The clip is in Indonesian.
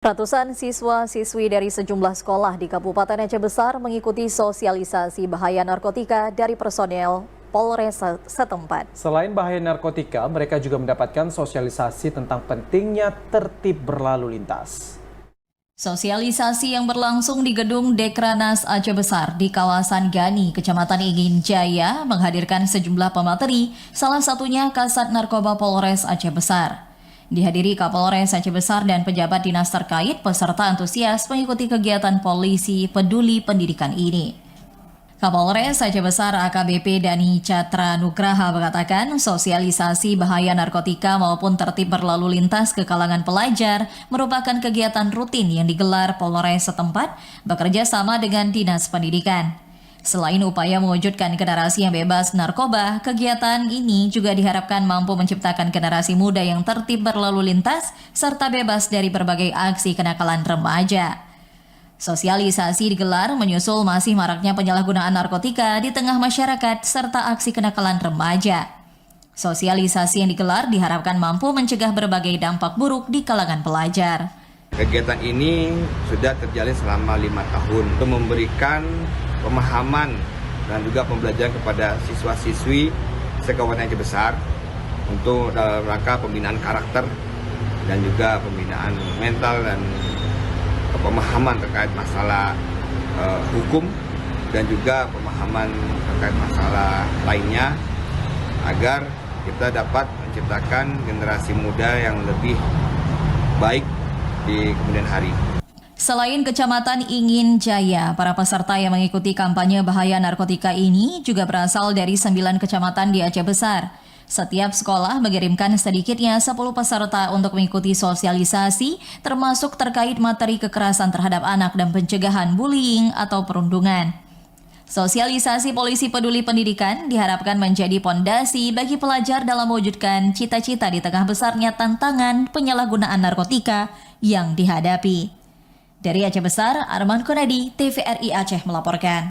Ratusan siswa-siswi dari sejumlah sekolah di Kabupaten Aceh Besar mengikuti sosialisasi bahaya narkotika dari personel Polres setempat. Selain bahaya narkotika, mereka juga mendapatkan sosialisasi tentang pentingnya tertib berlalu lintas. Sosialisasi yang berlangsung di gedung Dekranas Aceh Besar di kawasan Gani, Kecamatan Ingin Jaya, menghadirkan sejumlah pemateri, salah satunya Kasat Narkoba Polres Aceh Besar. Dihadiri Kapolres Aceh Besar dan pejabat dinas terkait, peserta antusias mengikuti kegiatan polisi peduli pendidikan ini. Kapolres Aceh Besar AKBP Dani Catra Nugraha mengatakan sosialisasi bahaya narkotika maupun tertib berlalu lintas ke kalangan pelajar merupakan kegiatan rutin yang digelar Polres setempat bekerja sama dengan Dinas Pendidikan. Selain upaya mewujudkan generasi yang bebas narkoba, kegiatan ini juga diharapkan mampu menciptakan generasi muda yang tertib berlalu lintas serta bebas dari berbagai aksi kenakalan remaja. Sosialisasi digelar menyusul masih maraknya penyalahgunaan narkotika di tengah masyarakat serta aksi kenakalan remaja. Sosialisasi yang digelar diharapkan mampu mencegah berbagai dampak buruk di kalangan pelajar. Kegiatan ini sudah terjalin selama 5 tahun untuk memberikan pemahaman dan juga pembelajaran kepada siswa-siswi se-Kabupaten Aceh Besar untuk dalam rangka pembinaan karakter dan juga pembinaan mental dan pemahaman terkait masalah hukum dan juga pemahaman terkait masalah lainnya agar kita dapat menciptakan generasi muda yang lebih baik di kemudian hari. Selain Kecamatan Ingin Jaya, para peserta yang mengikuti kampanye bahaya narkotika ini juga berasal dari 9 kecamatan di Aceh Besar. Setiap sekolah mengirimkan sedikitnya 10 peserta untuk mengikuti sosialisasi, termasuk terkait materi kekerasan terhadap anak dan pencegahan bullying atau perundungan. Sosialisasi polisi peduli pendidikan diharapkan menjadi pondasi bagi pelajar dalam mewujudkan cita-cita di tengah besarnya tantangan penyalahgunaan narkotika yang dihadapi. Dari Aceh Besar, Arman Konadi, TVRI Aceh melaporkan.